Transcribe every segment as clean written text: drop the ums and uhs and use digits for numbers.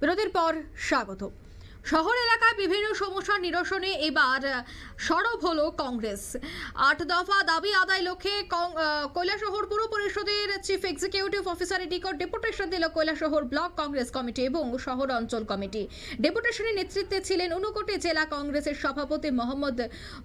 বিরতির পর স্বাগত। শহর এলাকায় বিভিন্ন সমস্যা নিরসনে এবার সরব হলো কংগ্রেস। ৮ দফা দাবি আদায় লক্ষ্যে কৈলাসহর পুর পরিষদের চিফ এক্সিকিউটিভ অফিসারের নিকট ডেপুটেশন দিল কৈলাসহর ব্লক কংগ্রেস কমিটি এবং শহর অঞ্চল কমিটি। ডেপুটেশনের নেতৃত্বে ছিলেন ঊনকোটি জেলা কংগ্রেসের সভাপতি মোহাম্মদ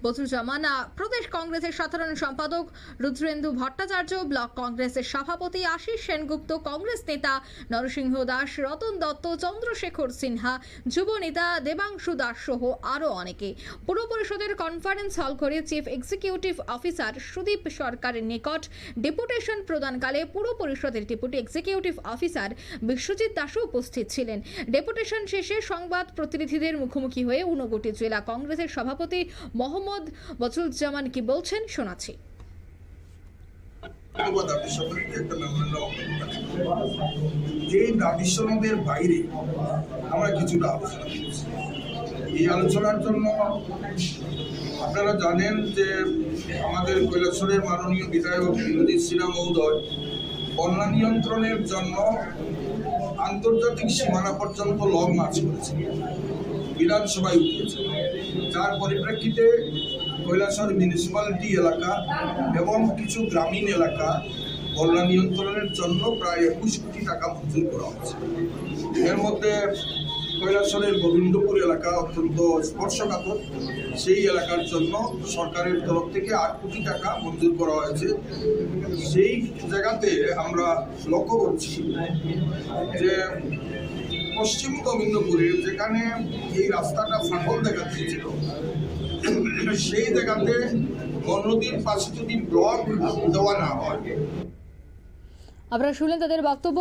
বদরুজ্জামান, প্রদেশ কংগ্রেসের সাধারণ সম্পাদক রুদ্রেন্দু ভট্টাচার্য, ব্লক কংগ্রেসের সভাপতি আশিস সেনগুপ্ত, কংগ্রেস নেতা নরসিংহ দাস, রতন দত্ত, চন্দ্রশেখর সিনহা, যুব নেতা দেবাংশু দাস সহ আরো অনেকে। পুর পরিষদের কনফারেন্স হল করে চিফ এক্সিকিউটিভ অফিসার সুদীপ সরকারের নিকট ডেপুটেশন প্রদানকালে পুর পরিষদের ডেপুটি এক্সিকিউটিভ অফিসার বিশ্বজিৎ দাসও উপস্থিত ছিলেন। ডেপুটেশন শেষে সংবাদ প্রতিনিধিদের মুখোমুখি হয়ে ঊনকোটি জেলা কংগ্রেসের সভাপতি মোহাম্মদ বদরুজ্জামান কি বলছেন শোনাচ্ছি। এই দাবি সনদের বাইরে আমরা কিছুটা আলোচনা করছি। এই আলোচনার জন্য আপনারা জানেন যে আমাদের কৈলাসহরের মাননীয় বিধায়ক বিনোদী সিনহা মহোদয় বন্যা নিয়ন্ত্রণের জন্য আন্তর্জাতিক সীমানা পর্যন্ত লং মার্চ করেছে, বিধানসভায় উঠেছে, যার পরিপ্রেক্ষিতে কৈলাসহর মিউনিসিপ্যালিটি এলাকা এবং কিছু গ্রামীণ এলাকা বন্যা নিয়ন্ত্রণের জন্য প্রায় 21 কোটি টাকা মঞ্জুর করা হয়েছে। এর মধ্যে কৈলাসহরের গোবিন্দপুর এলাকা অত্যন্ত স্পর্শকাতর, সেই এলাকার জন্য সরকারের তরফ থেকে 8 কোটি টাকা মঞ্জুর করা হয়েছে। সেই জায়গাতে আমরা লক্ষ্য করছি যে পশ্চিম গোবিন্দপুরে যেখানে এই রাস্তাটা ফাটল দেখা দিয়েছিল, সেই জায়গাতে নদীর পাশে যদি ব্লক দেওয়া না হয়। আপনারা শুনলেন তাদের বক্তব্য।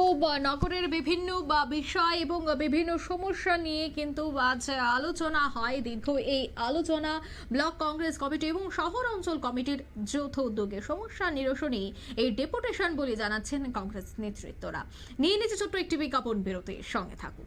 নগরের বিভিন্ন বিষয় এবং বিভিন্ন সমস্যা নিয়ে কিন্তু আজ আলোচনা হয়। দীর্ঘ এই আলোচনা ব্লক কংগ্রেস কমিটি এবং শহর অঞ্চল কমিটির যৌথ উদ্যোগে সমস্যা নিরসনে এই ডেপুটেশন বলে জানাচ্ছেন কংগ্রেস নেতৃত্বরা। নিয়ে নিচ্ছে ছোট্ট একটি বিজ্ঞাপন বিরতির সঙ্গে থাকুন।